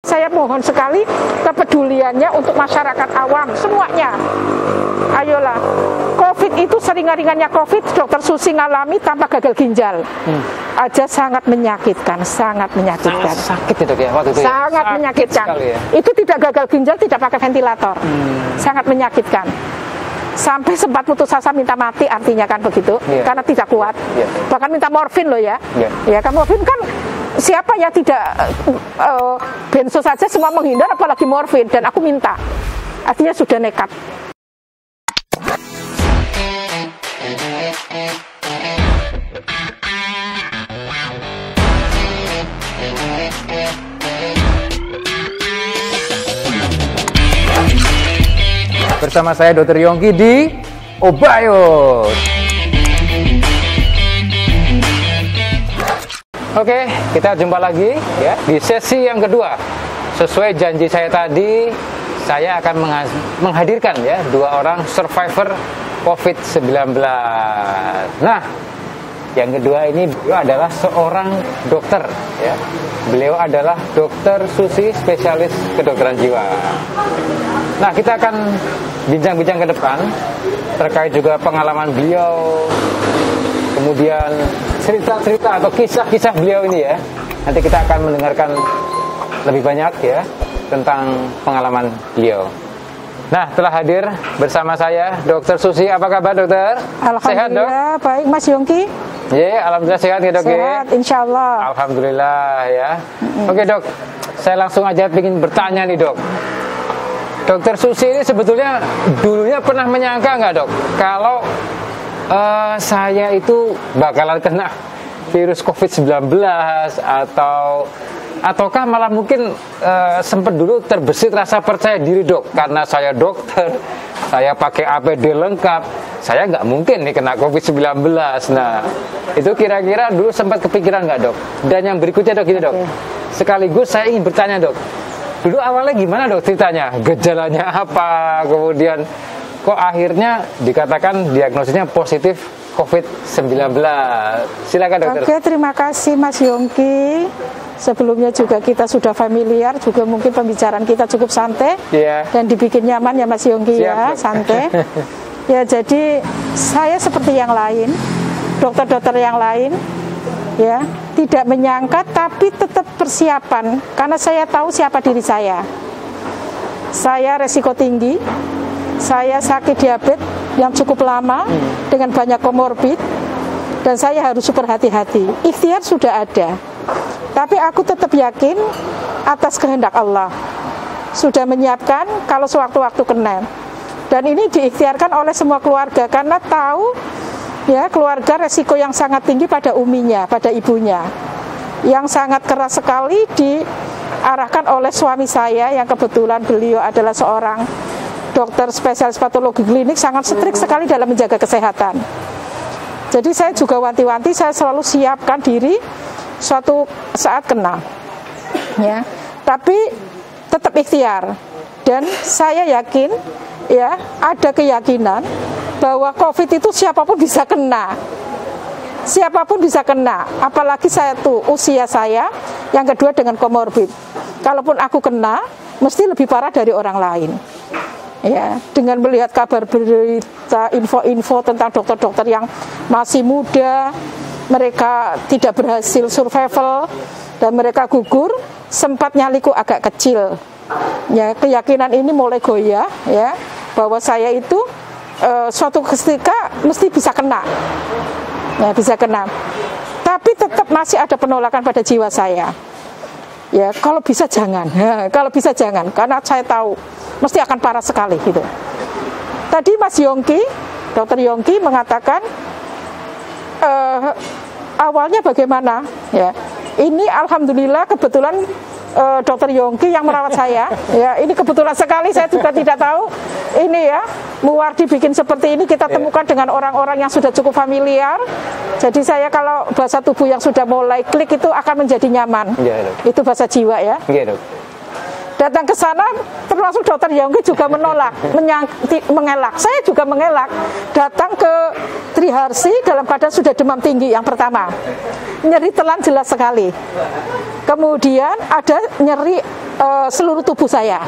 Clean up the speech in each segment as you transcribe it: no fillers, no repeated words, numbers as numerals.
Saya mohon sekali kepeduliannya untuk masyarakat awam semuanya. Ayolah, COVID itu seringan-ringannya COVID, Dokter Susi ngalami tanpa gagal ginjal aja sangat menyakitkan, sangat menyakitkan. Sangat sakit itu ya waktu itu. Sangat ya? menyakitkan. Ya? Itu tidak gagal ginjal, tidak pakai ventilator, sangat menyakitkan. Sampai sempat putus asa minta mati artinya kan begitu, karena tidak kuat. Bahkan minta morfin loh ya. Ya kan morfin kan siapa ya tidak benzo saja semua menghindar apalagi morfin, dan aku minta. Artinya sudah nekat. Bersama saya Dr. Yongki di Obayot. Oke, kita jumpa lagi ya di sesi yang kedua. Sesuai janji saya tadi, saya akan menghadirkan ya 2 orang survivor COVID-19. Nah, yang kedua ini beliau adalah seorang dokter ya. Beliau adalah Dokter Susi, spesialis kedokteran jiwa. Nah, kita akan bincang-bincang ke depan terkait juga pengalaman beliau, kemudian cerita-cerita atau kisah-kisah beliau ini ya. Nanti kita akan mendengarkan lebih banyak ya tentang pengalaman beliau. Nah, telah hadir bersama saya Dokter Susi. Apa kabar, dokter? Alhamdulillah, sehat, dok? Baik, Mas Yongki. Alhamdulillah sehat ya, dok? Sehat, insya Allah. Alhamdulillah ya. Oke, dok, saya langsung aja ingin bertanya nih, dok. Dokter Susi ini sebetulnya dulunya pernah menyangka nggak, dok, kalau saya itu bakalan kena virus COVID-19 ataukah malah mungkin sempat dulu terbesit rasa percaya diri, dok, karena saya dokter, saya pakai APD lengkap, saya nggak mungkin nih kena COVID-19. Nah, itu kira-kira dulu sempat kepikiran nggak, dok? Dan yang berikutnya, dok, ini, dok, sekaligus saya ingin bertanya, dok, dulu awalnya gimana, dok, ceritanya? Gejalanya apa? Kemudian kok akhirnya dikatakan diagnosisnya positif COVID-19? Silakan, dokter. Oke, terima kasih Mas Yongki. Sebelumnya juga kita sudah familiar, juga mungkin pembicaraan kita cukup santai dan dibikin nyaman ya Mas Yongki. Ya, santai. Ya, jadi saya seperti yang lain, dokter-dokter yang lain, ya, tidak menyangka tapi tetap persiapan karena saya tahu siapa diri saya. Saya resiko tinggi, saya sakit diabetes yang cukup lama dengan banyak komorbid, dan saya harus super hati-hati. Ikhtiar sudah ada, tapi aku tetap yakin atas kehendak Allah sudah menyiapkan kalau sewaktu-waktu kena. Dan ini diikhtiarkan oleh semua keluarga karena tahu ya keluarga resiko yang sangat tinggi pada uminya, pada ibunya, yang sangat keras sekali diarahkan oleh suami saya yang kebetulan beliau adalah seorang dokter spesialis patologi klinik, sangat strik sekali dalam menjaga kesehatan. Jadi saya juga wanti-wanti, saya selalu siapkan diri suatu saat kena, ya. Tapi tetap ikhtiar, dan saya yakin, ya, ada keyakinan bahwa COVID itu siapapun bisa kena, siapapun bisa kena. Apalagi saya tuh usia saya, yang kedua dengan komorbid. Kalaupun aku kena, mesti lebih parah dari orang lain. Ya, dengan melihat kabar berita, info-info tentang dokter-dokter yang masih muda, mereka tidak berhasil survival dan mereka gugur, sempat nyaliku agak kecil. Ya, keyakinan ini mulai goyah, ya, bahwa saya itu suatu ketika mesti bisa kena. Ya, bisa kena. Tapi tetap masih ada penolakan pada jiwa saya. Ya, kalau bisa jangan. Ya, kalau bisa jangan, karena saya tahu mesti akan parah sekali gitu. Tadi Mas Yongki, Dokter Yongki mengatakan awalnya bagaimana? Ya, ini alhamdulillah kebetulan Dokter Yongki yang merawat saya. Ya, ini kebetulan sekali, saya juga tidak tahu. Ini ya, Muwardi bikin seperti ini, kita temukan dengan orang-orang yang sudah cukup familiar. Jadi saya kalau bahasa tubuh yang sudah mulai klik itu akan menjadi nyaman. Itu bahasa jiwa ya. Datang ke sana, termasuk Dokter Yongki juga menolak, mengelak. Saya juga mengelak. Datang ke Triharsi dalam keadaan sudah demam tinggi yang pertama. Nyeri telan jelas sekali. Kemudian ada nyeri seluruh tubuh saya.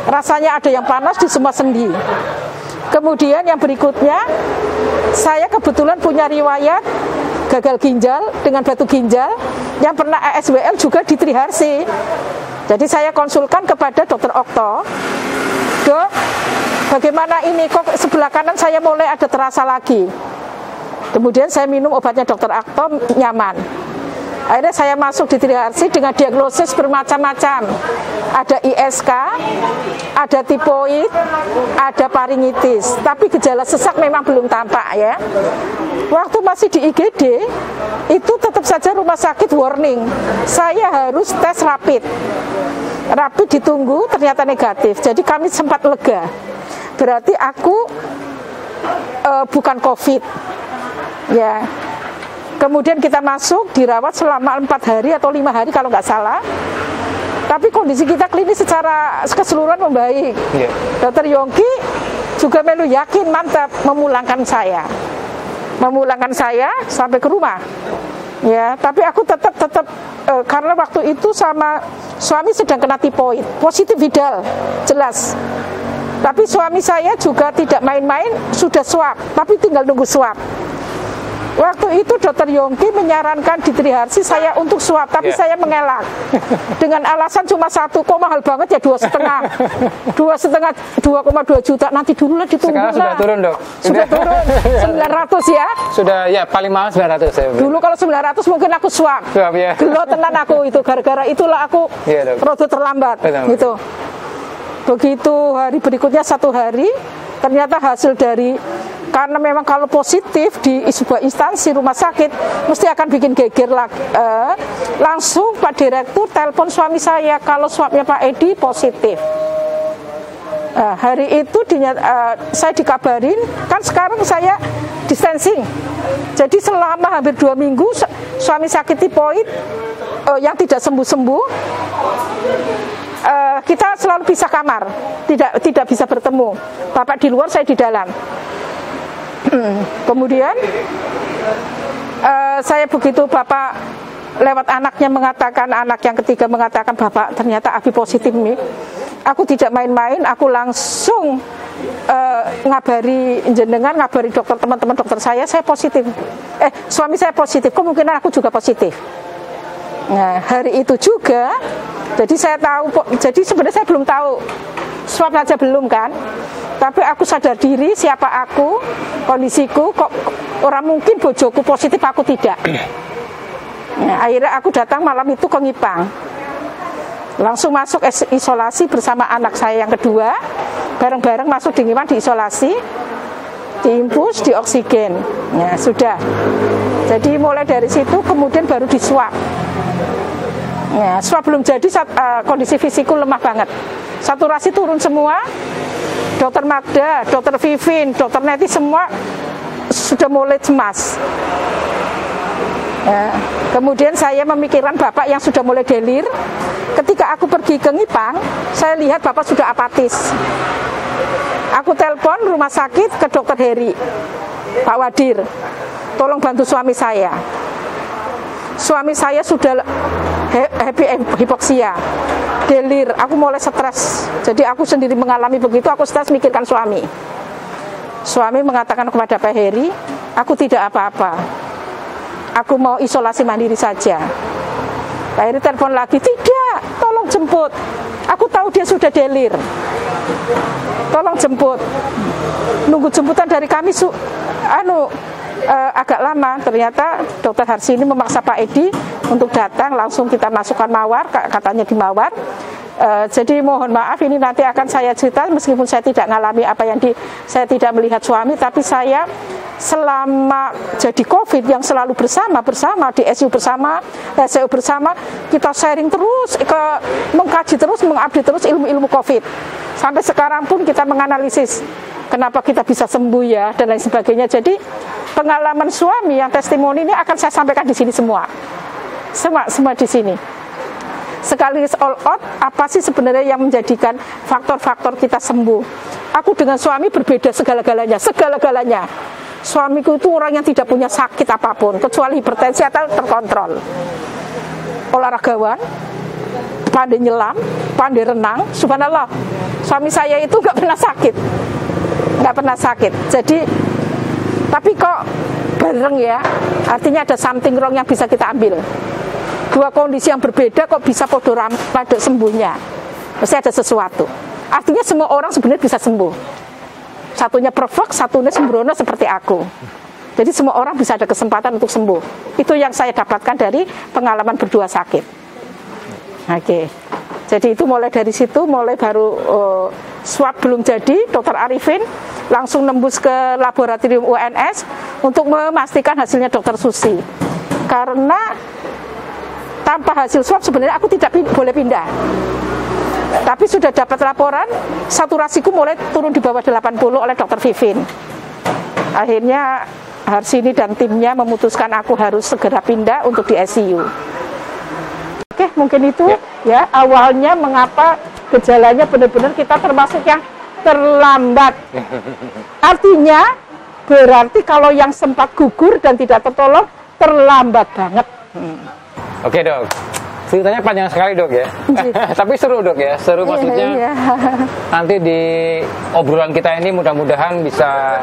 Rasanya ada yang panas di semua sendi. Kemudian yang berikutnya, saya kebetulan punya riwayat gagal ginjal dengan batu ginjal yang pernah ASWL juga di Triharsi. Jadi saya konsulkan kepada dokter Okto, Dok, bagaimana ini kok sebelah kanan saya mulai ada terasa lagi. Kemudian saya minum obatnya dokter Okto, nyaman. Akhirnya saya masuk di Triharsi dengan diagnosis bermacam-macam. Ada ISK, ada tipoid, ada faringitis. Tapi gejala sesak memang belum tampak ya. Waktu masih di IGD, itu tetap saja rumah sakit warning. Saya harus tes rapid. Rapid ditunggu, ternyata negatif. Jadi kami sempat lega. Berarti aku bukan COVID. Ya. Kemudian kita masuk, dirawat selama 4 hari atau 5 hari kalau nggak salah. Tapi kondisi kita klinis secara keseluruhan membaik. Yeah. Dokter Yongki juga melu yakin, mantap, memulangkan saya sampai ke rumah. Ya, tapi aku tetap karena waktu itu sama suami sedang kena tipoid, positif Vidal, jelas. Tapi suami saya juga tidak main-main, sudah swab, tapi tinggal nunggu swab. Waktu itu dokter Yongki menyarankan di Triharsi saya untuk swab, tapi saya mengelak dengan alasan cuma 1, kok mahal banget ya 2,2 juta, nanti dulu lah, ditunggu lah. Sekarang sudah turun, Dok? Sudah turun 900 ya. Sudah ya, paling mahal 900 ya. Dulu kalau 900 mungkin aku swab ya. Gelo tenan aku itu, gara-gara itulah aku rada terlambat gitu. Begitu hari berikutnya 1 hari, ternyata hasil dari, karena memang kalau positif di sebuah instansi rumah sakit mesti akan bikin geger lagi. Langsung Pak Direktur telepon suami saya kalau swabnya Pak Edi positif. Hari itu saya dikabarin, kan sekarang saya distancing. Jadi selama hampir 2 minggu suami sakit tipoid yang tidak sembuh-sembuh, kita selalu pisah kamar, tidak bisa bertemu. Bapak di luar, saya di dalam. Kemudian saya begitu Bapak lewat anaknya mengatakan, anak yang ketiga mengatakan, Bapak ternyata Abi positif nih. Aku tidak main-main, aku langsung ngabari jenengan, ngabari dokter, teman-teman dokter saya positif. Suami saya positif, kemungkinan aku juga positif. Nah, hari itu juga, jadi saya tahu, jadi sebenarnya saya belum tahu, swab aja belum kan. Tapi aku sadar diri siapa aku, kondisiku, kok orang mungkin bojoku positif, aku tidak. Nah, akhirnya aku datang malam itu ke Ngipang. Langsung masuk isolasi bersama anak saya yang kedua. Bareng-bareng masuk di Ngipang, diisolasi, diimpus, dioksigen. Nah, sudah. Jadi mulai dari situ kemudian baru diswab. Nah, swab belum jadi, kondisi fisikku lemah banget. Saturasi turun semua. Dokter Magda, dokter Vivin, dokter Neti semua sudah mulai cemas. Ya. Kemudian saya memikirkan Bapak yang sudah mulai delir. Ketika aku pergi ke Ngipang, saya lihat Bapak sudah apatis. Aku telepon rumah sakit ke dokter Heri, Pak Wadir, tolong bantu suami saya. Suami saya sudah hipoksia, delir, aku mulai stres. Jadi aku sendiri mengalami begitu, aku stres mikirkan suami. Suami mengatakan kepada Pak Heri, aku tidak apa-apa, aku mau isolasi mandiri saja. Pak Heri telepon lagi, tidak, tolong jemput, aku tahu dia sudah delir, tolong jemput. Nunggu jemputan dari kami agak lama. Ternyata dokter Harsi ini memaksa Pak Edi untuk datang, langsung kita masukkan mawar, katanya di mawar. Jadi mohon maaf, ini nanti akan saya cerita, meskipun saya tidak mengalami apa yang saya tidak melihat suami, tapi saya selama jadi COVID yang selalu bersama di SU bersama, SU bersama, kita sharing terus, mengkaji terus, mengupdate terus ilmu-ilmu COVID. Sampai sekarang pun kita menganalisis kenapa kita bisa sembuh ya, dan lain sebagainya. Jadi pengalaman suami yang testimoni ini akan saya sampaikan di sini semua di sini. Sekaligus all out, apa sih sebenarnya yang menjadikan faktor-faktor kita sembuh? Aku dengan suami berbeda segala-galanya. Suamiku itu orang yang tidak punya sakit apapun, kecuali hipertensi atau terkontrol. olahragawan, pandai nyelam, pandai renang. Subhanallah, suami saya itu nggak pernah sakit, nggak pernah sakit. Jadi, tapi kok bareng ya, artinya ada something wrong yang bisa kita ambil. Dua kondisi yang berbeda kok bisa pada sembuhnya. Mesti ada sesuatu. Artinya semua orang sebenarnya bisa sembuh. Satunya perfect, satunya sembrono seperti aku. Jadi semua orang bisa ada kesempatan untuk sembuh. Itu yang saya dapatkan dari pengalaman berdua sakit. Oke. Jadi itu mulai dari situ, mulai baru swab belum jadi, Dokter Arifin langsung nembus ke laboratorium UNS untuk memastikan hasilnya Dokter Susi. Karena tanpa hasil swab sebenarnya aku tidak boleh pindah. Tapi sudah dapat laporan, saturasiku mulai turun di bawah 80 oleh Dokter Vivin. Akhirnya Harsini dan timnya memutuskan aku harus segera pindah untuk di ICU. Oke, mungkin itu ya awalnya mengapa gejalanya benar-benar kita termasuk yang terlambat. Artinya berarti kalau yang sempat gugur dan tidak tertolong terlambat banget. Oke dok, ceritanya panjang sekali dok ya. Tapi seru dok ya, seru maksudnya. Nanti di obrolan kita ini mudah-mudahan bisa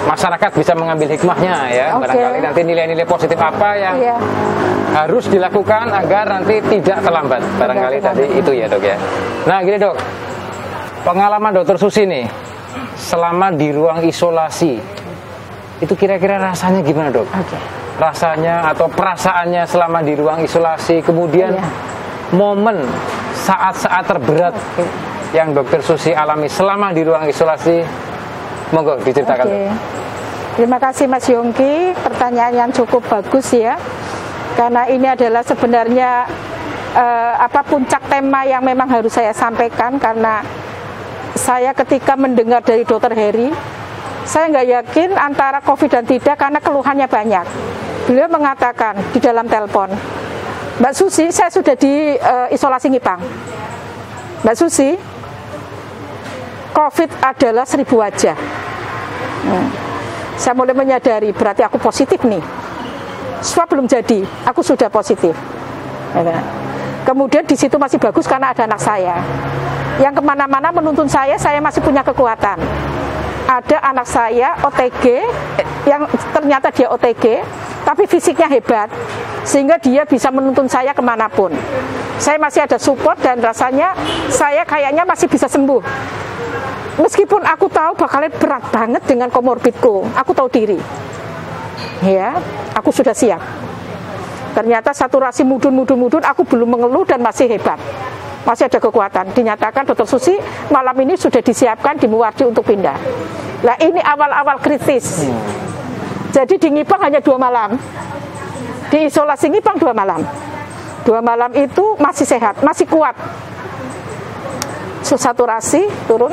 masyarakat bisa mengambil hikmahnya ya. Barangkali nanti nilai-nilai positif apa yang harus dilakukan agar nanti tidak terlambat. Barangkali tadi itu ya dok ya. Nah gini dok, pengalaman Dokter Susi nih selama di ruang isolasi itu kira-kira rasanya gimana dok? Rasanya atau perasaannya selama di ruang isolasi, kemudian momen saat-saat terberat yang Dokter Susi alami selama di ruang isolasi, monggo diceritakan. Terima kasih Mas Yongki, pertanyaan yang cukup bagus ya, karena ini adalah sebenarnya puncak tema yang memang harus saya sampaikan, karena saya ketika mendengar dari Dokter Heri, saya nggak yakin antara COVID dan tidak karena keluhannya banyak. Beliau mengatakan di dalam telepon, Mbak Susi, saya sudah di isolasi Ngipang. Mbak Susi, COVID adalah 1000 wajah. Saya mulai menyadari berarti aku positif nih. Swab belum jadi, aku sudah positif. Kemudian di situ masih bagus karena ada anak saya yang kemana-mana menuntun saya masih punya kekuatan. Ada anak saya OTG, yang ternyata dia OTG, tapi fisiknya hebat, sehingga dia bisa menuntun saya kemanapun. Saya masih ada support dan rasanya saya kayaknya masih bisa sembuh. Meskipun aku tahu bakalan berat banget dengan komorbidku, aku tahu diri. Ya, aku sudah siap. Ternyata saturasi mudun, aku belum mengeluh dan masih hebat. Masih ada kekuatan. Dinyatakan Dokter Susi malam ini sudah disiapkan di Muwardi untuk pindah. Nah ini awal-awal kritis. Jadi di Ngipang hanya 2 malam. Di isolasi Ngipang 2 malam. 2 malam itu masih sehat, masih kuat. Saturasi turun.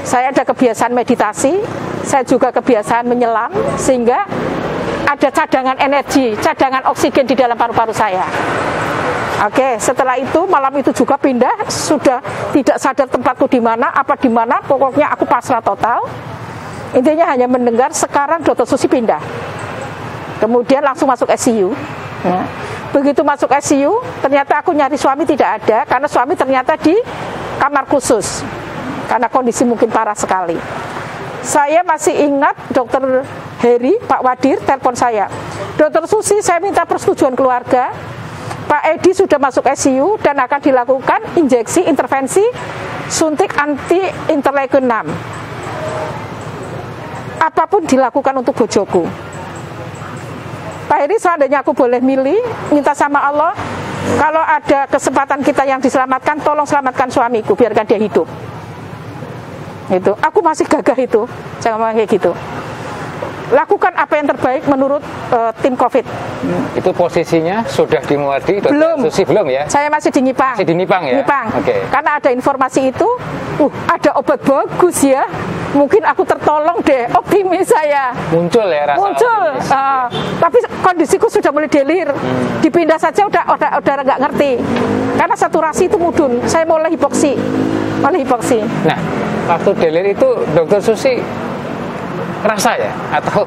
Saya ada kebiasaan meditasi. Saya juga kebiasaan menyelam. Sehingga ada cadangan energi, cadangan oksigen di dalam paru-paru saya. Oke, setelah itu malam itu juga pindah, sudah tidak sadar tempatku di mana, pokoknya aku pasrah total. Intinya hanya mendengar sekarang Dokter Susi pindah. Kemudian langsung masuk ICU. Ya. Begitu masuk ICU, ternyata aku nyari suami tidak ada, karena suami ternyata di kamar khusus, karena kondisi mungkin parah sekali. Saya masih ingat Dokter Heri, Pak Wadir, telepon saya. Dokter Susi, saya minta persetujuan keluarga. Pak Edi sudah masuk ICU dan akan dilakukan injeksi intervensi suntik anti interleukin 6. Apapun dilakukan untuk bojoku. Pak Edi, seandainya aku boleh milih, minta sama Allah, kalau ada kesempatan kita yang diselamatkan, tolong selamatkan suamiku, biarkan dia hidup. Itu, aku masih gagah itu, jangan kayak gitu. Lakukan apa yang terbaik menurut tim COVID. Itu posisinya sudah di Muwardi? Belum. Susi belum ya? Saya masih di Ngipang. Masih di Ngipang ya? Ngipang. Okay. Karena ada informasi itu, ada obat bagus ya. Mungkin aku tertolong deh, optimis saya. Muncul ya rasa muncul. Tapi kondisiku sudah mulai delir. Dipindah saja udah nggak ngerti. Karena saturasi itu mudun. Saya mulai hipoksi. Nah, waktu delir itu Dokter Susi rasa ya atau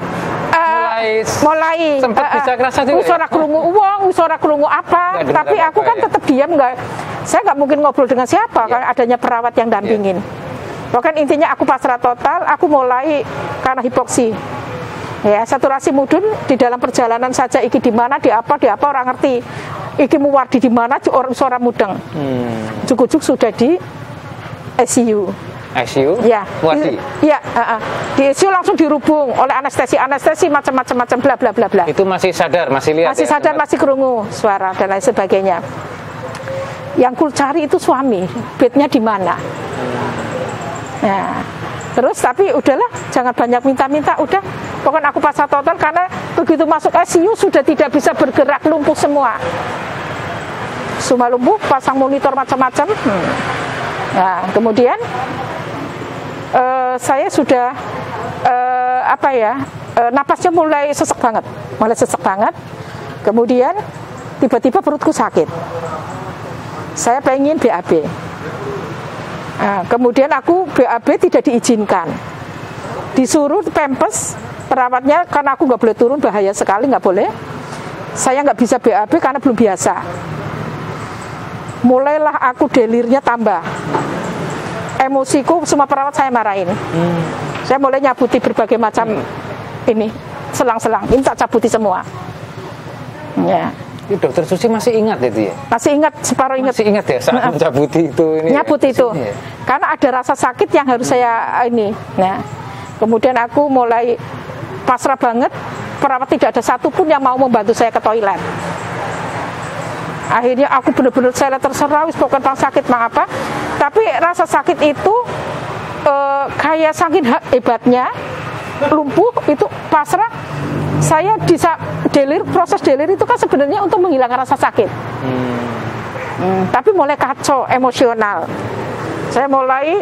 mulai sempat bisa kerasa juga. Usora krungu uang, usora krungu apa, tapi aku kan tetap diam, saya nggak mungkin ngobrol dengan siapa, kan adanya perawat yang dampingin. Pokoknya intinya aku pasrah total, aku mulai karena hipoksi. Ya, saturasi mudun di dalam perjalanan saja iki di mana, di apa orang ngerti. Iki muwardi di mana, orang suara mudeng. Cukup sudah di ICU. ICU? Ya. Iya, di ICU langsung dirubung oleh anestesi macam-macam bla bla bla bla. Itu masih sadar, masih lihat. Masih sadar, masih kerungu suara dan lain sebagainya. Yang ku cari itu suami, bednya di mana. Nah, terus tapi udahlah, jangan banyak minta-minta, udah. Pokoknya aku pasrah total karena begitu masuk ICU sudah tidak bisa bergerak, lumpuh semua. Semua lumpuh, pasang monitor macam-macam. Nah, kemudian saya sudah napasnya mulai sesek banget. Kemudian tiba-tiba perutku sakit. Saya pengen BAB. Nah, kemudian aku BAB tidak diizinkan. Disuruh pempes perawatnya karena aku nggak boleh turun, bahaya sekali, nggak boleh. Saya nggak bisa BAB karena belum biasa. Mulailah aku delirnya tambah. Emosiku semua perawat saya marahin. Saya mulai nyabuti berbagai macam ini selang-selang, minta cabuti semua. Ya. Dokter Susi masih ingat itu ya? Masih ingat, separuh ingat. Masih ingat ya saat mencabuti itu ini. Nyabuti itu. Ya? Karena ada rasa sakit yang harus saya ini. Nah, kemudian aku mulai pasrah banget. Perawat tidak ada satupun yang mau membantu saya ke toilet. Akhirnya aku benar-benar saya terserah, pokoknya sakit mengapa. Tapi rasa sakit itu kayak saking hebatnya, lumpuh itu pasrah. Saya bisa proses delir itu kan sebenarnya untuk menghilangkan rasa sakit. Tapi mulai kacau emosional. Saya mulai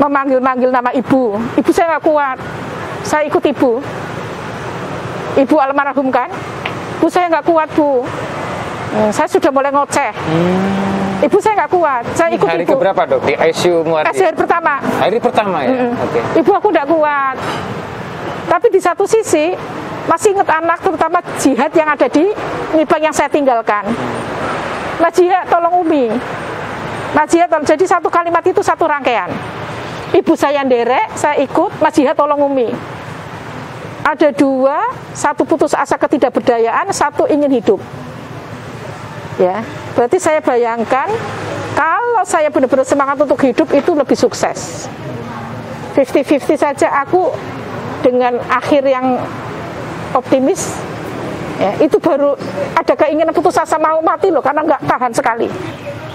memanggil nama ibu. Ibu saya nggak kuat. Saya ikut ibu. Ibu almarhum kan. Bu saya nggak kuat bu. Saya sudah mulai ngoceh. Ibu saya nggak kuat. Saya ikut hari ibu. Hari keberapa dok? Di ICU Muardi? Hari pertama. Hari pertama ya. Okay. Ibu aku nggak kuat. Tapi di satu sisi masih ingat anak, terutama Jihad yang ada di Nibang yang saya tinggalkan. Mas Jihad tolong Umi. Mas Jihad tolong. Jadi satu kalimat itu satu rangkaian. Ibu saya nderek, saya ikut. Mas Jihad tolong Umi. Ada dua, satu putus asa ketidakberdayaan, satu ingin hidup. Ya, berarti saya bayangkan kalau saya benar-benar semangat untuk hidup itu lebih sukses. 50-50 saja aku dengan akhir yang optimis, ya, itu baru ada keinginan putus asa mau mati loh, karena nggak tahan sekali.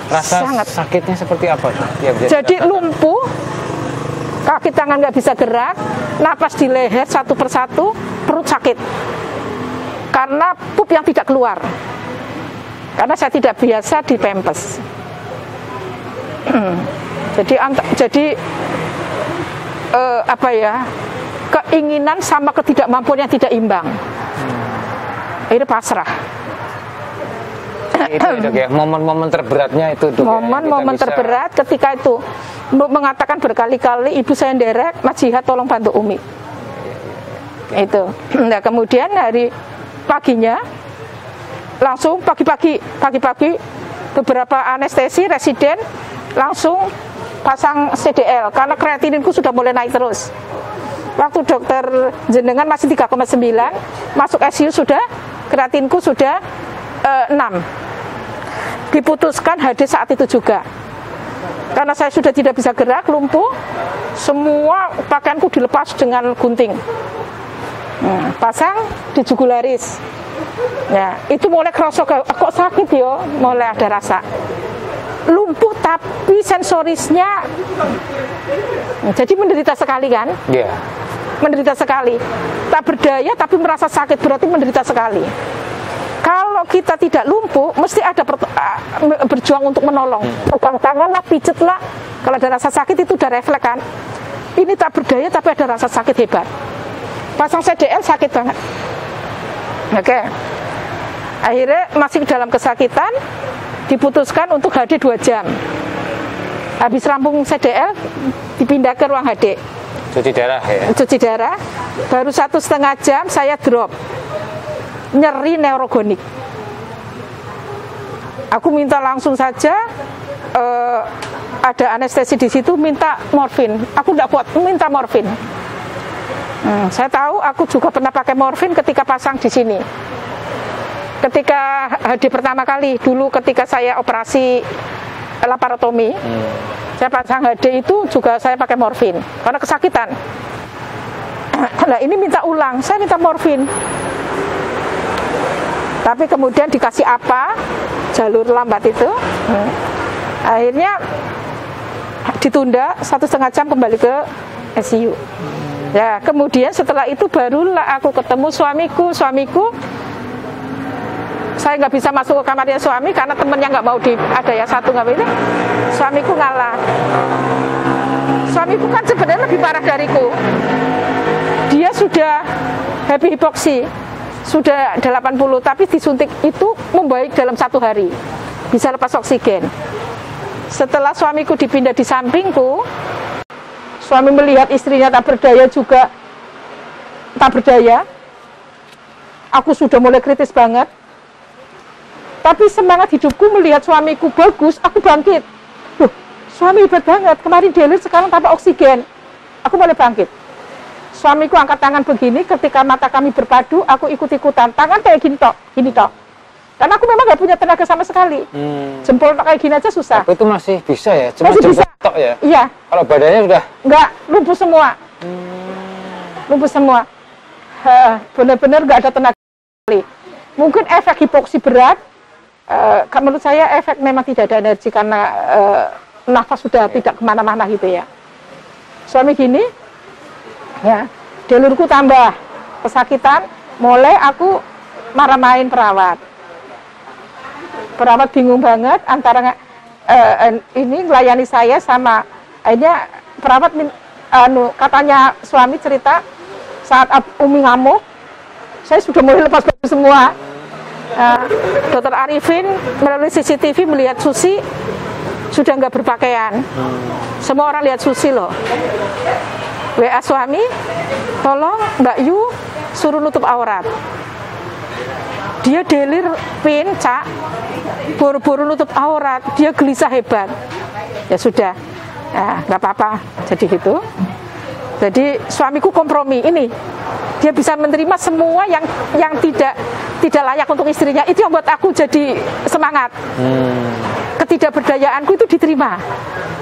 Rasa sangat sakitnya seperti apa? Ya, jadi lumpuh, kaki tangan nggak bisa gerak, napas di leher satu persatu, perut sakit karena pup yang tidak keluar, karena saya tidak biasa di pempes. Jadi keinginan sama ketidakmampuan yang tidak imbang. Ini pasrah. Itu dok ya, momen-momen terberatnya itu dok. Momen-momen terberat ketika itu mengatakan berkali-kali ibu saya nderek, Mas Jihad tolong bantu Umi. Itu. Nah kemudian hari paginya langsung pagi-pagi beberapa anestesi residen langsung pasang CDL karena kreatininku sudah mulai naik terus. Waktu dokter jenengan masih 3,9, masuk ICU sudah kreatinku sudah 6. Diputuskan HD saat itu juga. Karena saya sudah tidak bisa gerak, lumpuh, semua pakaianku dilepas dengan gunting. Pasang di jugularis. Ya, itu mulai kerasa kok sakit ya, mulai ada rasa. Lumpuh tapi sensorisnya jadi menderita sekali kan? Iya. Yeah. Menderita sekali. Tak berdaya tapi merasa sakit, berarti menderita sekali. Kalau kita tidak lumpuh, mesti ada berjuang untuk menolong. Pegang tangan lah, pijet lah. Kalau ada rasa sakit itu udah refleks kan. Ini tak berdaya tapi ada rasa sakit hebat. Pasang CDL sakit banget. Oke. Akhirnya masih dalam kesakitan, diputuskan untuk HD 2 jam. Habis rampung CDL, dipindah ke ruang HD. Cuci darah ya? Cuci darah. Baru 1,5 jam saya drop, nyeri neurogonik. Aku minta langsung saja, ada anestesi di situ, minta morfin. Aku tidak kuat, minta morfin. Saya tahu, aku juga pernah pakai morfin ketika pasang di sini. Ketika HD pertama kali, dulu ketika saya operasi laparotomi, saya pasang HD itu juga saya pakai morfin karena kesakitan. Nah ini minta ulang, saya minta morfin. Tapi kemudian dikasih apa, jalur lambat itu, akhirnya ditunda 1,5 jam kembali ke ICU. Ya, kemudian setelah itu barulah aku ketemu suamiku. Saya nggak bisa masuk ke kamarnya suami karena temennya nggak mau ada yang satu nggak bisa. Suamiku ngalah. Suamiku kan sebenarnya lebih parah dariku. Dia sudah happy hipoksi, sudah 80, tapi disuntik itu membaik dalam 1 hari, bisa lepas oksigen. Setelah suamiku dipindah di sampingku, suami melihat istrinya tak berdaya juga, tak berdaya. Aku sudah mulai kritis banget. Tapi semangat hidupku melihat suamiku bagus, aku bangkit. Loh, suami hebat banget, kemarin delir sekarang tanpa oksigen. Aku mulai bangkit. Suamiku angkat tangan begini, ketika mata kami berpadu, aku ikut-ikutan. Tangan kayak gini tok. Karena aku memang gak punya tenaga sama sekali. Jempol tok kayak gini aja susah. Tapi itu masih bisa ya? Cuma masih jempol bisa. Tok ya? Iya. Kalau badannya udah? Enggak, lumpuh semua. Lumpuh semua. Benar-benar gak ada tenaga sekali. Mungkin efek hipoksi berat. Menurut saya efek memang tidak ada energi karena nafas sudah tidak kemana-mana gitu ya. Suami gini, ya, delurku tambah kesakitan, mulai aku marah-main perawat. Perawat bingung banget antara ini melayani saya sama akhirnya perawat katanya suami cerita saat Umi ngamuk, saya sudah mulai lepas baju semua. Dokter Arifin melalui CCTV melihat Susi sudah nggak berpakaian. Semua orang lihat Susi loh. WA suami, tolong Mbak Yu suruh nutup aurat. Dia delir pincak, buru-buru nutup aurat, dia gelisah hebat. Ya sudah, nggak apa-apa. Jadi gitu. Jadi suamiku kompromi ini. Dia bisa menerima semua yang tidak layak untuk istrinya. Itu yang buat aku jadi semangat. Ketidakberdayaanku itu diterima.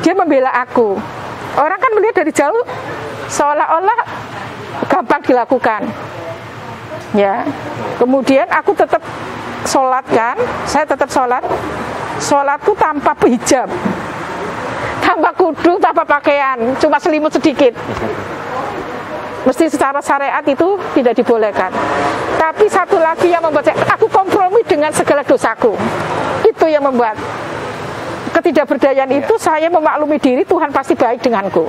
Dia membela aku. Orang kan melihat dari jauh seolah-olah gampang dilakukan. Ya. Kemudian aku tetap sholat kan. Saya tetap sholat. Sholatku tanpa hijab, tanpa kudu, tanpa pakaian, cuma selimut sedikit. Mesti secara syariat itu tidak dibolehkan. Tapi satu lagi yang membuat aku kompromi dengan segala dosaku. Itu yang membuat ketidakberdayaan itu saya memaklumi diri Tuhan pasti baik denganku.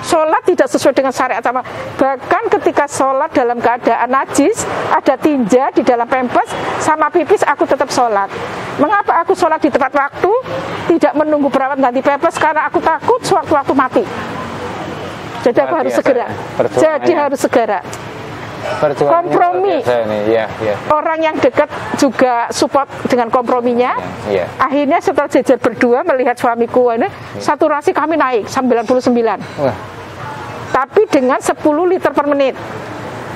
Sholat tidak sesuai dengan syariat sama. Bahkan ketika sholat dalam keadaan najis, ada tinja di dalam pempes sama pipis, aku tetap sholat. Mengapa aku sholat di tepat waktu, tidak menunggu perawat ganti pempes? Karena aku takut sewaktu-waktu mati. Jadi aku harus segera. Jadi harus segera. Kompromi. Ya. Orang yang dekat juga support dengan komprominya. Ya. Akhirnya setelah jejer berdua melihat suamiku ini, saturasi kami naik 99. Tapi dengan 10 liter per menit.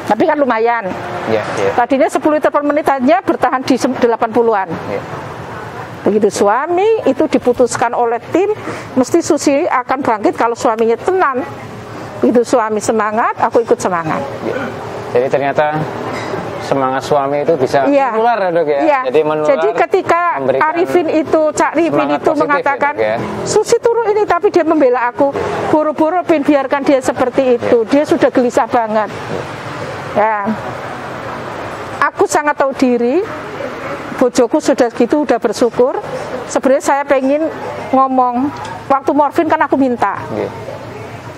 Tapi kan lumayan. Ya. Tadinya 10 liter per menit hanya bertahan di 80-an. Ya. Begitu suami itu diputuskan oleh tim, mesti Susi akan bangkit kalau suaminya tenang. Itu suami semangat, aku ikut semangat. Ya. Jadi ternyata semangat suami itu bisa menular ya dok ya. Iya. Jadi menular. Jadi ketika Arifin itu, Cak Rifin itu mengatakan, ya, Susi turun ini, tapi dia membela aku. Buru-buru biarkan dia seperti itu. Dia sudah gelisah banget. Ya. Aku sangat tahu diri. Bojoku sudah gitu, udah bersyukur. Sebenarnya saya pengen ngomong, waktu morfin kan aku minta.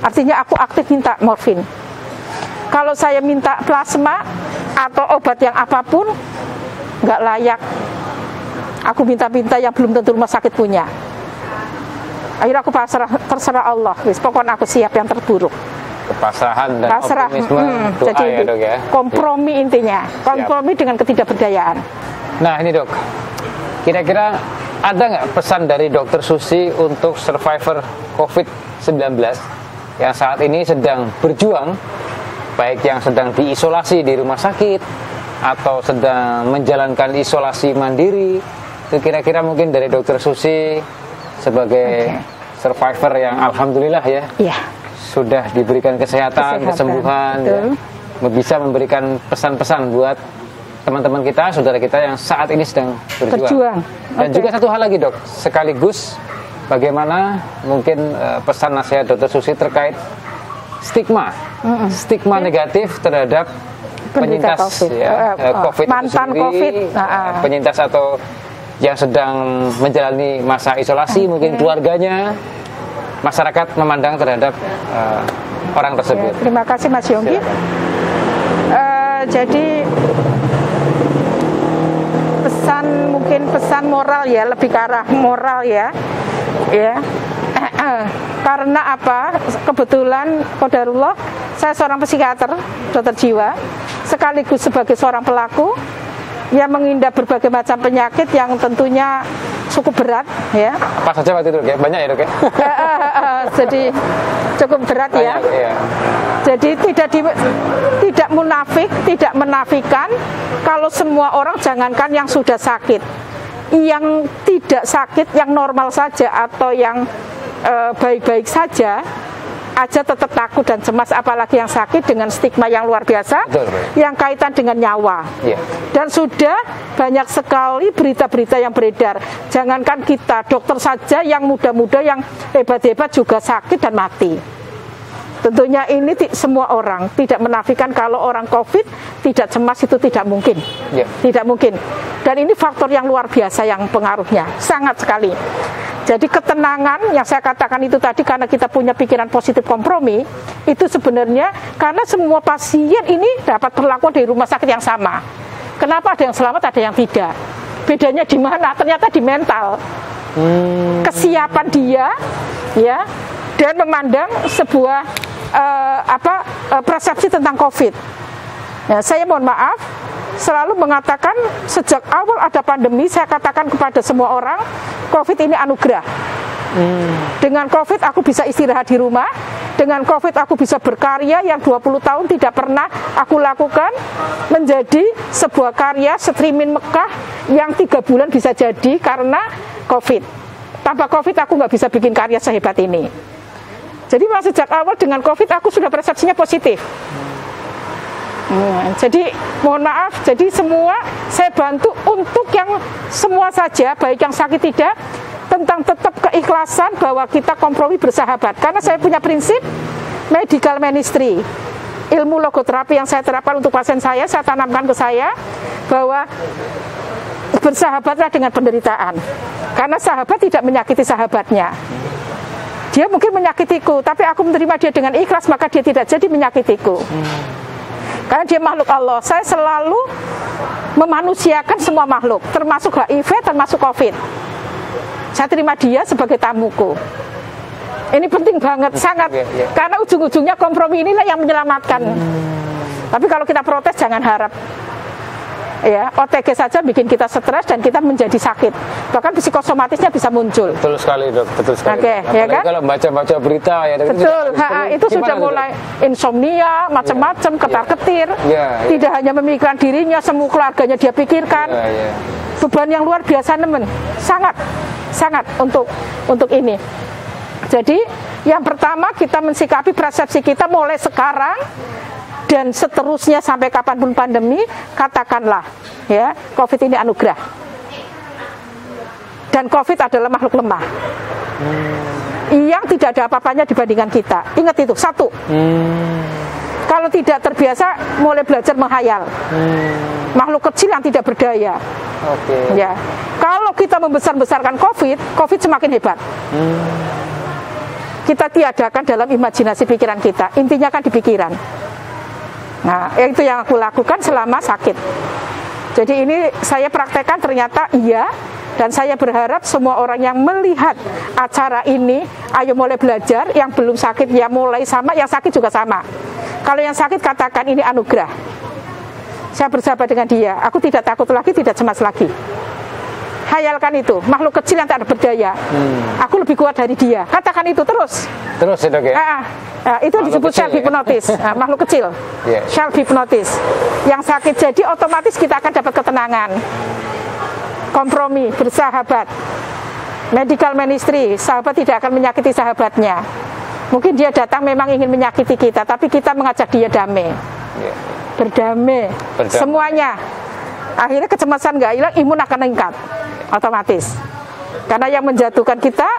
Artinya aku aktif minta morfin. Kalau saya minta plasma atau obat yang apapun, nggak layak. Aku minta-minta yang belum tentu rumah sakit punya. Akhirnya aku terserah Allah. Pokoknya aku siap yang terburuk. kepasrahan dan optimisme, doa jadi ya dok ya. Kompromi intinya, kompromi dengan ketidakberdayaan. Nah ini dok, kira-kira ada nggak pesan dari Dokter Susi untuk survivor COVID-19 yang saat ini sedang berjuang, baik yang sedang diisolasi di rumah sakit atau sedang menjalankan isolasi mandiri? Itu kira-kira mungkin dari Dokter Susi sebagai survivor yang alhamdulillah ya, sudah diberikan kesehatan. Kesembuhan, ya, bisa memberikan pesan-pesan buat teman-teman kita, saudara kita yang saat ini sedang berjuang. Dan juga satu hal lagi dok, sekaligus bagaimana mungkin pesan nasihat Dokter Susi terkait stigma negatif terhadap penyintas COVID, COVID mantan sendiri, COVID, penyintas atau yang sedang menjalani masa isolasi, mungkin keluarganya, masyarakat memandang terhadap orang tersebut. Terima kasih Mas Yongki. Jadi pesan moral ya, lebih ke arah moral ya. Karena apa? Kebetulan qadarullah saya seorang psikiater, dokter jiwa, sekaligus sebagai seorang pelaku yang mengidap berbagai macam penyakit yang tentunya cukup berat ya. Apa saja waktu itu ya? Banyak ya dok ya? Jadi cukup berat banyak, ya. Jadi tidak munafik, tidak menafikan kalau semua orang, jangankan yang sudah sakit, yang tidak sakit, yang normal saja atau yang baik-baik saja aja tetap takut dan cemas, apalagi yang sakit dengan stigma yang luar biasa. Betul. Yang kaitan dengan nyawa. Dan sudah banyak sekali berita-berita yang beredar. Jangankan kita, dokter saja yang muda-muda, yang hebat-hebat juga sakit dan mati. Tentunya ini semua orang, tidak menafikan kalau orang COVID tidak cemas, itu tidak mungkin. Tidak mungkin. Dan ini faktor yang luar biasa yang pengaruhnya, sangat sekali. Jadi ketenangan yang saya katakan itu tadi, karena kita punya pikiran positif kompromi, itu sebenarnya karena semua pasien ini dapat perlakuan di rumah sakit yang sama. Kenapa ada yang selamat, ada yang tidak? Bedanya di mana? Ternyata di mental. Kesiapan dia, ya, dan memandang sebuah persepsi tentang COVID. Nah, saya mohon maaf, selalu mengatakan sejak awal ada pandemi, saya katakan kepada semua orang, COVID ini anugerah. Dengan COVID aku bisa istirahat di rumah, dengan COVID aku bisa berkarya yang 20 tahun tidak pernah aku lakukan, menjadi sebuah karya streaming Mekah yang 3 bulan bisa jadi karena COVID. Tanpa COVID aku nggak bisa bikin karya sehebat ini. Jadi sejak awal dengan COVID aku sudah persepsinya positif. Jadi mohon maaf, jadi semua saya bantu untuk yang semua saja, baik yang sakit tidak, tentang tetap keikhlasan bahwa kita kompromi bersahabat. Karena saya punya prinsip medical ministry, ilmu logoterapi yang saya terapkan untuk pasien saya tanamkan ke saya, bahwa bersahabatlah dengan penderitaan. Karena sahabat tidak menyakiti sahabatnya. Dia mungkin menyakitiku, tapi aku menerima dia dengan ikhlas, maka dia tidak jadi menyakitiku. Karena dia makhluk Allah. Saya selalu memanusiakan semua makhluk, termasuk HIV, termasuk COVID. Saya terima dia sebagai tamuku. Ini penting banget, sangat. Karena ujung-ujungnya kompromi inilah yang menyelamatkan. Tapi kalau kita protes, jangan harap. Ya, OTG saja bikin kita stres dan kita menjadi sakit. Bahkan psikosomatisnya bisa muncul. Betul sekali dok, betul sekali. Ya kan? Kalau baca-baca berita ya. Betul, itu sudah mulai insomnia, macam-macam, ketar-ketir. Tidak hanya memikirkan dirinya, semua keluarganya dia pikirkan. Beban yang luar biasa nemen, sangat untuk ini. Jadi yang pertama kita mensikapi persepsi kita mulai sekarang dan seterusnya sampai kapanpun pandemi, katakanlah ya, COVID ini anugerah. Dan COVID adalah makhluk lemah yang tidak ada apa-apanya dibandingkan kita. Ingat itu, satu. Kalau tidak terbiasa, mulai belajar menghayal. Makhluk kecil yang tidak berdaya. Ya. Kalau kita membesar-besarkan COVID semakin hebat. Kita tiadakan dalam imajinasi pikiran kita. Intinya kan di pikiran. Nah, itu yang aku lakukan selama sakit. Jadi ini saya praktekkan, ternyata iya, Dan saya berharap semua orang yang melihat acara ini, ayo mulai belajar. Yang belum sakit ya mulai sama, yang sakit juga sama. Kalau yang sakit katakan ini anugerah. Saya bersahabat dengan dia, aku tidak takut lagi, tidak cemas lagi. Hayalkan itu, makhluk kecil yang tak ada berdaya. Aku lebih kuat dari dia. Katakan itu terus. Terus ya, Dok ya? Itu makhluk disebut self hypnotis, ya? Makhluk kecil. Self hypnotis. Yang sakit jadi otomatis kita akan dapat ketenangan. Kompromi, bersahabat. Medical ministry, sahabat tidak akan menyakiti sahabatnya. Mungkin dia datang memang ingin menyakiti kita, tapi kita mengajak dia damai. Berdamai. Semuanya. Akhirnya kecemasan nggak hilang, imun akan meningkat otomatis. Karena yang menjatuhkan kita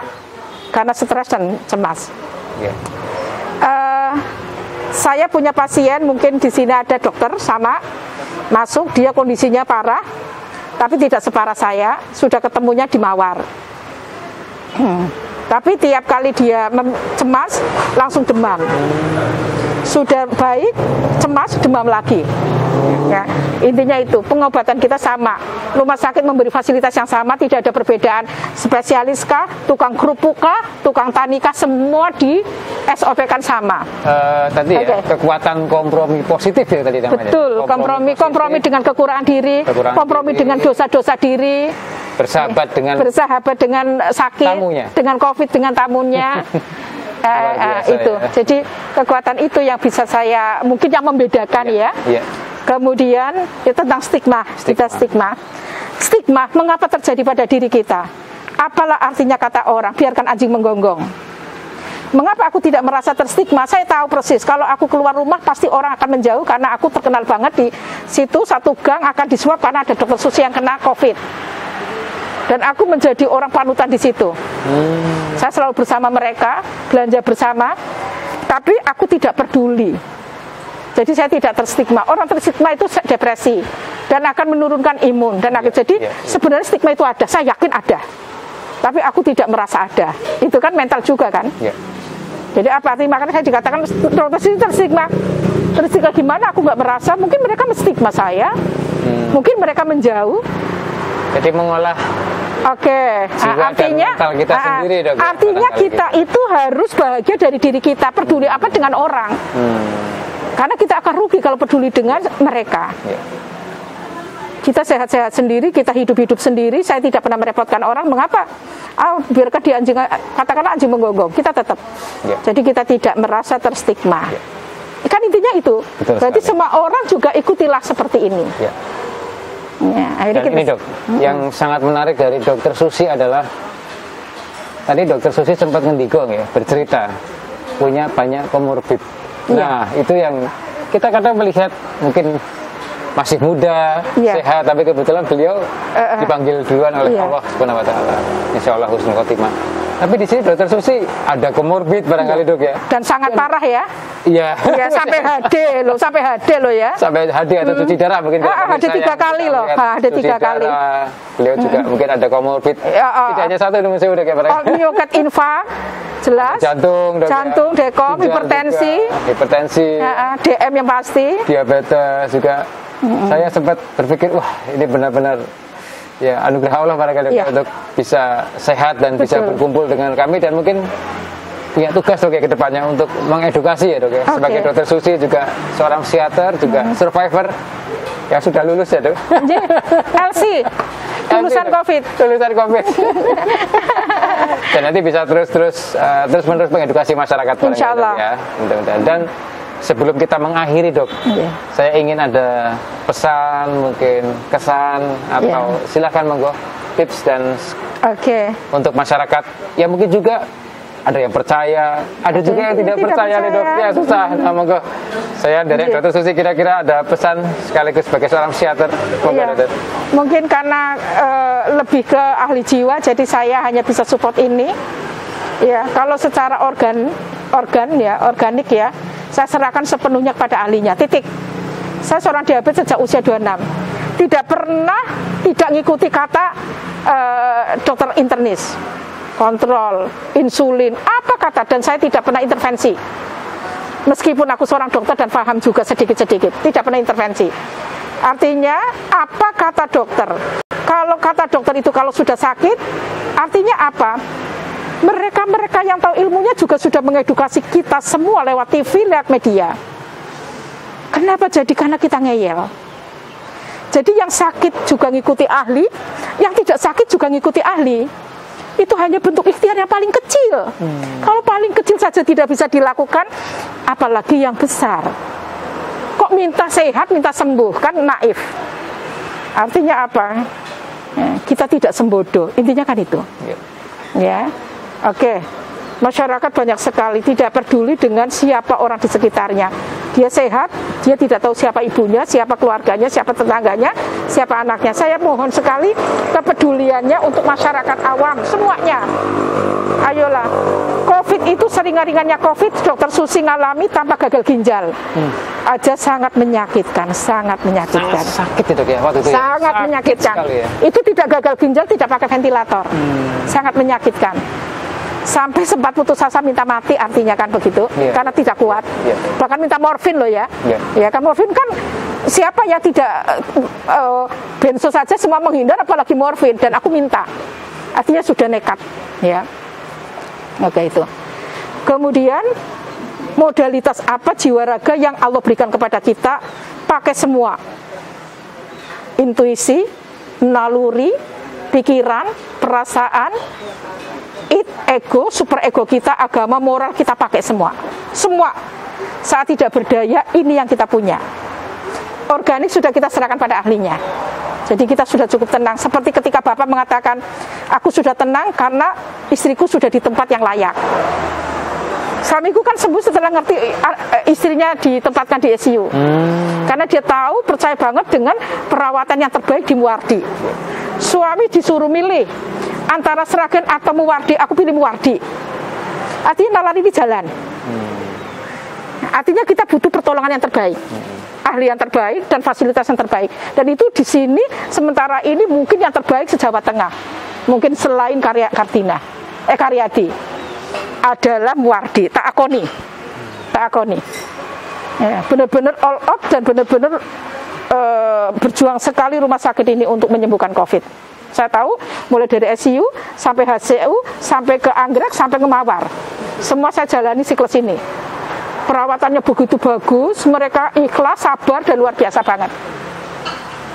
karena stres dan cemas. Saya punya pasien, mungkin di sini ada dokter sama masuk, dia kondisinya parah. Tapi tidak separah saya, sudah ketemunya di Mawar. Tapi tiap kali dia cemas, langsung demam. Sudah baik, cemas, demam lagi. Ya, intinya itu, pengobatan kita sama. Rumah sakit memberi fasilitas yang sama, tidak ada perbedaan. Spesialis kah, tukang kerupuk kah, tukang tani kah, semua di SOP kan sama. Tadi ya, kekuatan kompromi positif ya tadi namanya. Betul, kompromi dengan kekurangan diri, kompromi dengan dosa-dosa diri. Bersahabat dengan sakit, tamunya. Dengan COVID, dengan tamunya. Itu. Ya. Jadi kekuatan itu yang bisa saya mungkin yang membedakan ya. Kemudian itu tentang stigma. Stigma mengapa terjadi pada diri kita? Apalah artinya kata orang, biarkan anjing menggonggong. Mengapa aku tidak merasa terstigma? Saya tahu persis kalau aku keluar rumah pasti orang akan menjauh karena aku terkenal banget di situ, satu gang akan disuap karena ada dokter Susi yang kena COVID. Dan aku menjadi orang panutan di situ. Saya selalu bersama mereka, belanja bersama, tapi aku tidak peduli. Jadi saya tidak terstigma. Orang terstigma itu depresi dan akan menurunkan imun dan jadi sebenarnya stigma itu ada, saya yakin ada. Tapi aku tidak merasa ada. Itu kan mental juga kan? Jadi apa artinya? Makanya saya dikatakan dokter ini terstigma. Terstigma gimana? Aku nggak merasa. Mungkin mereka menstigma saya. Mungkin mereka menjauh. Jadi mengolah. Artinya kita sendiri, Dok, artinya kita itu harus bahagia dari diri kita, peduli apa dengan orang. Karena kita akan rugi kalau peduli dengan mereka. Kita sehat-sehat sendiri, kita hidup-hidup sendiri. Saya tidak pernah merepotkan orang. Mengapa? Biarkan dia anjing, katakanlah anjing menggonggong, kita tetap. Jadi kita tidak merasa terstigma. Kan intinya itu. Berarti semua orang juga ikutilah seperti ini. Dan ini Dok, yang sangat menarik dari Dokter Susi adalah tadi Dokter Susi sempat ngendigong ya, bercerita punya banyak komorbid. Nah, itu yang kita kadang melihat mungkin masih muda, sehat, tapi kebetulan beliau dipanggil duluan oleh Allah Subhanahu wa taala. Insyaallah husnul khotimah. Tapi di sini Dokter Susi ada komorbid barangkali, Dok ya. Dan sangat parah ya. Iya. Sampai HD loh ya. Sampai HD atau cuci darah mungkin. Ada 3 kali loh. Ada 3 kali. Beliau juga mungkin ada komorbid. Tidak hanya satu dong, saya udah kayak mereka. Myokarditis infark, jelas. Jantung, dekom, hipertensi, DM yang pasti. Diabetes juga. Saya sempat berpikir, wah ini benar-benar ya anugerah Allah barangkali untuk bisa sehat dan bisa berkumpul dengan kami dan mungkin punya tugas Dok ya ke depannya untuk mengedukasi ya Dok ya. Sebagai Dokter Susi juga seorang psikiater juga survivor yang sudah lulus ya Dok. LC lulusan COVID. Dan nanti bisa terus menerus mengedukasi masyarakat Insyaallah ya. Mudah-mudahan. Dan sebelum kita mengakhiri Dok, saya ingin ada pesan, mungkin kesan atau silakan monggo tips dan untuk masyarakat. Ya mungkin juga ada yang percaya, ada juga yang tidak percaya nih Dok. Ya susah. Nah, monggo saya dari Dokter Susi kira-kira ada pesan sekaligus sebagai seorang psikiater. Mungkin karena lebih ke ahli jiwa, jadi saya hanya bisa support ini. Ya, kalau secara organik ya. Saya serahkan sepenuhnya kepada ahlinya, titik. Saya seorang diabetes sejak usia 26. Tidak pernah tidak ngikuti kata dokter internis. Kontrol, insulin, apa kata, dan saya tidak pernah intervensi. Meskipun aku seorang dokter dan paham juga sedikit-sedikit, tidak pernah intervensi. Artinya, apa kata dokter? Kalau kata dokter itu kalau sudah sakit, artinya apa? Mereka yang tahu ilmunya juga sudah mengedukasi kita semua lewat TV, lewat media. Kenapa jadi? Karena kita ngeyel. Jadi yang sakit juga ngikuti ahli, yang tidak sakit juga ngikuti ahli. Itu hanya bentuk ikhtiar yang paling kecil. Kalau paling kecil saja tidak bisa dilakukan, apalagi yang besar. Kok minta sehat, minta sembuh, kan naif. Artinya apa? Kita tidak sembodo, intinya kan itu. Ya, oke. Masyarakat banyak sekali tidak peduli dengan siapa orang di sekitarnya. Dia sehat, dia tidak tahu siapa ibunya, siapa keluarganya, siapa tetangganya, siapa anaknya. Saya mohon sekali kepeduliannya untuk masyarakat awam semuanya. Ayolah, COVID itu seringan-ringannya COVID, Dokter Susi ngalami tanpa gagal ginjal. Aja sangat menyakitkan, sangat menyakitkan. Sangat sakit itu ya waktu itu. Sangat ya? menyakitkan. Ya? Itu tidak gagal ginjal, tidak pakai ventilator. Sangat menyakitkan. Sampai sempat putus asa minta mati, artinya kan begitu, karena tidak kuat. Bahkan minta morfin loh ya. Ya kan morfin kan siapa yang tidak benzo saja semua menghindar, apalagi morfin, dan aku minta. Artinya sudah nekat, ya. Oke itu. Kemudian modalitas apa jiwa raga yang Allah berikan kepada kita? Pakai semua. Intuisi, naluri, pikiran, perasaan, ego, super ego kita, agama, moral, kita pakai semua. Semua. Saat tidak berdaya, ini yang kita punya. Organik sudah kita serahkan pada ahlinya. Jadi kita sudah cukup tenang. Seperti ketika Bapak mengatakan, aku sudah tenang karena istriku sudah di tempat yang layak. Suamiku kan sembuh setelah ngerti istrinya ditempatkan di ICU. Karena dia tahu, percaya banget dengan perawatan yang terbaik di Muwardi. Suami disuruh milih antara Sragen atau Muwardi, aku pilih Muwardi. Artinya nalar ini jalan. Artinya kita butuh pertolongan yang terbaik, ahli yang terbaik dan fasilitas yang terbaik. Dan itu di sini sementara ini mungkin yang terbaik se-Jawa Tengah. Mungkin selain Karyadi adalah Muwardi, tak akoni. Ya, benar-benar all out dan benar-benar berjuang sekali rumah sakit ini untuk menyembuhkan COVID. Saya tahu mulai dari ICU sampai HCU sampai ke Anggrek sampai ke Mawar, semua saya jalani siklus ini. Perawatannya begitu bagus, mereka ikhlas, sabar dan luar biasa banget.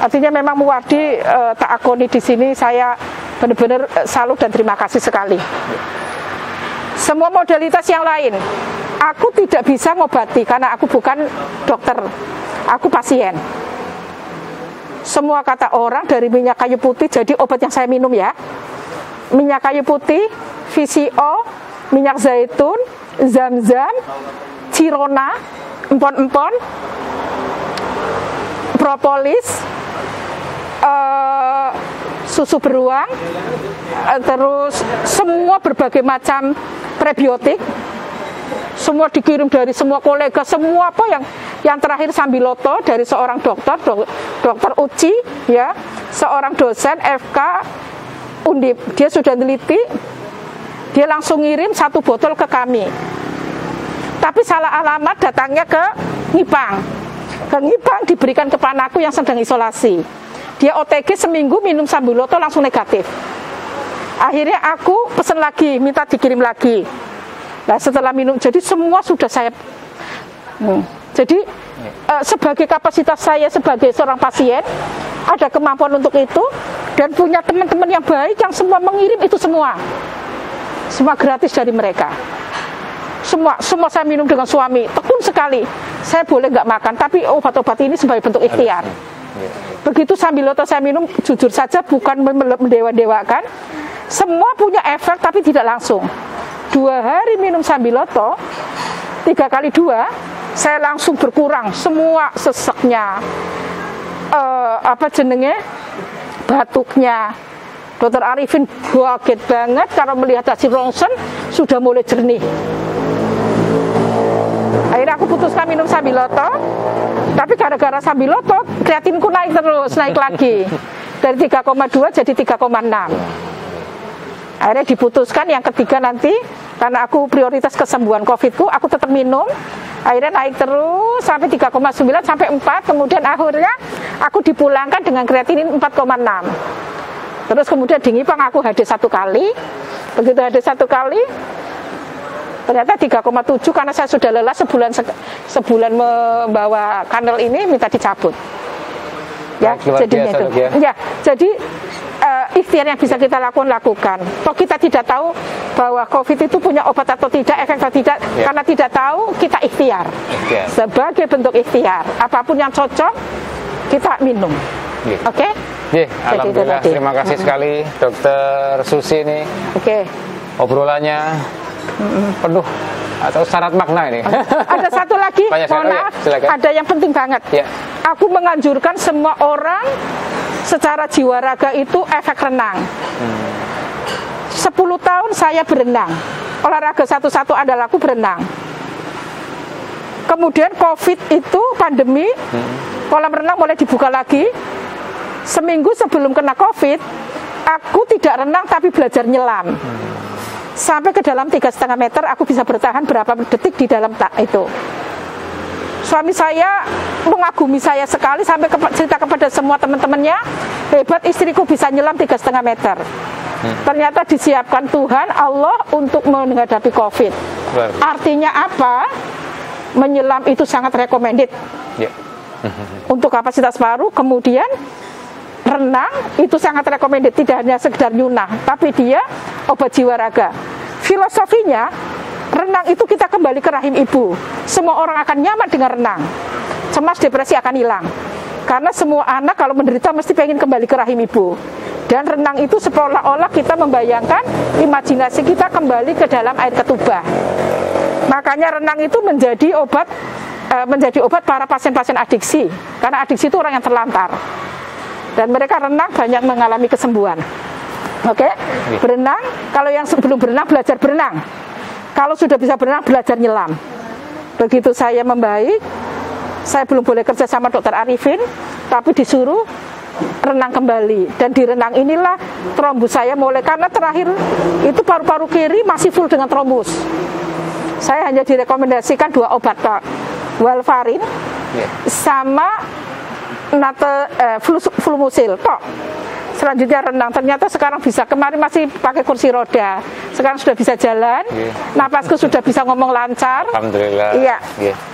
Artinya memang Muwardi tak akoni di sini, saya benar-benar salut dan terima kasih sekali. Semua modalitas yang lain, aku tidak bisa ngobati karena aku bukan dokter, aku pasien. Semua kata orang dari minyak kayu putih, jadi obat yang saya minum ya, minyak kayu putih, VCO, minyak zaitun, zam-zam, cirona, empon-empon, propolis, susu beruang, terus semua berbagai macam prebiotik, semua dikirim dari semua kolega, semua apa yang terakhir Sambiloto dari seorang dokter Uci, ya, seorang dosen FK Undip, dia sudah teliti, dia langsung ngirim 1 botol ke kami. Tapi salah alamat, datangnya ke Ngipang. Ke Ngipang diberikan ke panaku yang sedang isolasi. Dia OTG seminggu minum Sambiloto langsung negatif. Akhirnya aku pesen lagi, minta dikirim lagi. Nah setelah minum, jadi semua sudah saya jadi sebagai kapasitas saya sebagai seorang pasien, ada kemampuan untuk itu, dan punya teman-teman yang baik yang semua mengirim itu semua gratis dari mereka. Semua saya minum dengan suami, tekun sekali. Saya boleh nggak makan, tapi obat-obat ini sebagai bentuk ikhtiar. Begitu Sambiloto saya minum, jujur saja bukan mendewa-dewakan, semua punya efek tapi tidak langsung. 2 hari minum Sambiloto, 3 kali 2, saya langsung berkurang semua seseknya, batuknya. Dokter Arifin kaget banget karena melihat hasil ronsen sudah mulai jernih. Akhirnya aku putuskan minum Sambiloto, tapi gara-gara Sambiloto kreatinku naik lagi dari 3,2 jadi 3,6. Akhirnya diputuskan yang ketiga nanti Karena aku prioritas kesembuhan COVID-ku, aku tetap minum. Akhirnya naik terus sampai 3,9 sampai 4. Kemudian akhirnya aku dipulangkan dengan kreatinin 4,6. Terus kemudian di Ngipang aku HD 1 kali. Begitu HD 1 kali, ternyata 3,7 karena saya sudah lelah sebulan membawa kandel ini, minta dicabut. Ya, jadinya itu. Ya, jadi ikhtiar yang bisa kita lakukan. Toh kita tidak tahu bahwa COVID itu punya obat atau tidak, efek atau tidak. Karena tidak tahu, kita ikhtiar. Sebagai bentuk ikhtiar, apapun yang cocok kita minum. Oke? Alhamdulillah, terima kasih sekali Dokter Susi ini. Obrolannya penuh atau syarat makna ini. Ada satu lagi, mohon maaf, ada yang penting banget. Aku menganjurkan semua orang secara jiwa raga itu efek renang. 10 tahun saya berenang. Olahraga satu-satu adalah aku berenang. Kemudian COVID itu pandemi, kolam renang mulai dibuka lagi. Seminggu sebelum kena COVID, aku tidak renang tapi belajar nyelam. Sampai ke dalam 3,5 meter, aku bisa bertahan berapa detik di dalam itu. Suami saya mengagumi saya sekali, sampai cerita kepada semua teman-temannya, hebat istriku bisa nyelam 3,5 meter. Ternyata disiapkan Tuhan Allah untuk menghadapi COVID. Artinya apa? Menyelam itu sangat recommended untuk kapasitas paru. Kemudian renang itu sangat recommended, tidak hanya sekedar nyunah, tapi dia obat jiwa raga. Filosofinya, renang itu kita kembali ke rahim ibu. Semua orang akan nyaman dengan renang. Cemas, depresi akan hilang. Karena semua anak kalau menderita mesti pengen kembali ke rahim ibu. Dan renang itu seolah-olah kita membayangkan imajinasi kita kembali ke dalam air ketubah. Makanya renang itu menjadi obat para pasien-pasien adiksi. Karena adiksi itu orang yang terlantar. Dan mereka renang banyak mengalami kesembuhan. Berenang, kalau yang sebelum berenang belajar berenang. Kalau sudah bisa berenang belajar nyelam. Begitu saya membaik, saya belum boleh kerja sama Dokter Arifin, tapi disuruh renang kembali. Dan di renang inilah trombus saya mulai, karena terakhir itu paru-paru kiri masih full dengan trombus. Saya hanya direkomendasikan 2 obat, Pak. Warfarin sama Flumusil tok. Selanjutnya renang, ternyata sekarang bisa. Kemarin masih pakai kursi roda, sekarang sudah bisa jalan. Napasku sudah bisa ngomong lancar. Alhamdulillah.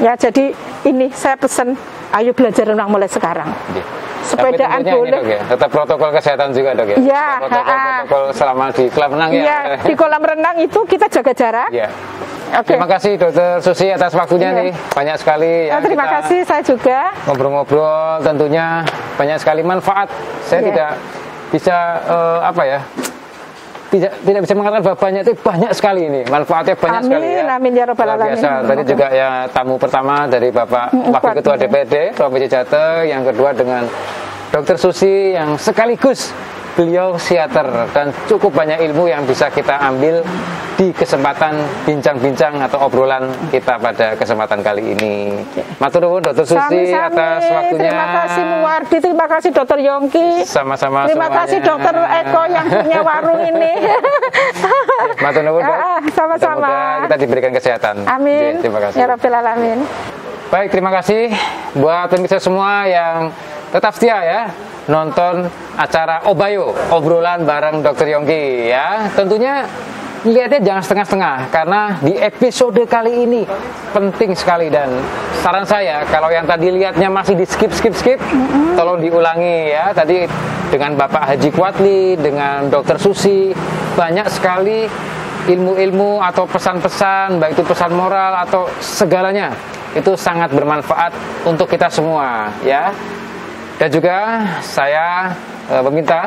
Ya, jadi ini saya pesen, ayo belajar renang mulai sekarang. Sepedaan boleh. Ini, Dok, tetap protokol kesehatan juga, Dok, ya. Protokol selama di kolam renang Di kolam renang itu kita jaga jarak. Terima kasih Dokter Susi atas waktunya nih, banyak sekali ya. Terima kasih, saya juga ngobrol-ngobrol, tentunya banyak sekali manfaat. Saya tidak bisa tidak bisa mengatakan bahwa banyak sekali ini manfaatnya, banyak sekali ya. Amin ya rabbal alamin. Biasa. Tadi juga ya tamu pertama dari Bapak Wakil Ketua DPD Provinsi Jateng, yang kedua dengan Dokter Susi yang sekaligus beliau psikiater, dan cukup banyak ilmu yang bisa kita ambil di kesempatan bincang-bincang atau obrolan kita pada kesempatan kali ini. Matur nuwun Dokter Susi atas waktunya. Terima kasih Muwardi, terima kasih Dokter Yongki. Sama-sama. Terima kasih Dokter Eko yang punya warung ini. Matur nuwun, Dok. Sama-sama. Kita diberikan kesehatan. Amin. Terima kasih. Ya Rabbil alamin. Baik, terima kasih buat pemirsa semua yang tetap setia ya nonton acara Obayo, obrolan bareng Dokter Yongki ya. Tentunya lihatnya jangan setengah-setengah, karena di episode kali ini penting sekali, dan saran saya kalau yang tadi lihatnya masih di skip, tolong diulangi ya. Tadi dengan Bapak Haji Kuatli, dengan Dokter Susi, banyak sekali ilmu-ilmu atau pesan-pesan, baik itu pesan moral atau segalanya, itu sangat bermanfaat untuk kita semua ya. Dan juga saya meminta,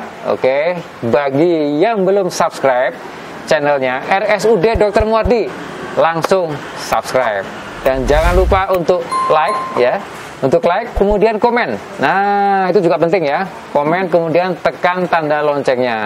bagi yang belum subscribe channelnya RSUD Dr. Muwardi, langsung subscribe. Dan jangan lupa untuk like ya, untuk like kemudian komen. Nah, itu juga penting ya, komen kemudian tekan tanda loncengnya.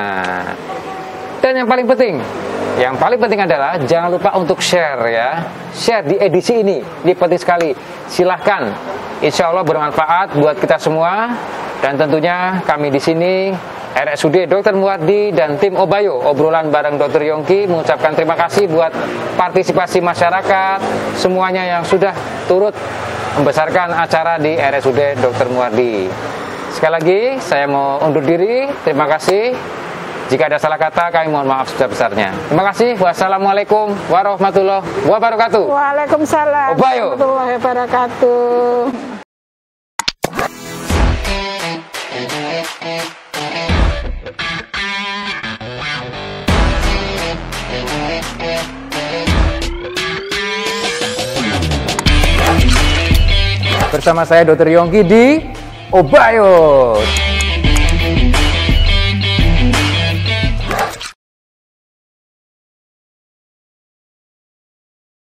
Dan yang paling penting adalah jangan lupa untuk share ya. Share di edisi ini, ini penting sekali. Silahkan, insya Allah bermanfaat buat kita semua. Dan tentunya kami di sini RSUD Dr. Muwardi dan tim Obayo, obrolan bareng Dr. Yongki, mengucapkan terima kasih buat partisipasi masyarakat semuanya yang sudah turut membesarkan acara di RSUD Dr. Muwardi. Sekali lagi saya mau undur diri, terima kasih. Jika ada salah kata kami mohon maaf sebesar-besarnya. Terima kasih. Wassalamualaikum warahmatullahi wabarakatuh. Waalaikumsalam Obayo warahmatullahi wabarakatuh. Bersama saya Dr. Yongki di Obayo.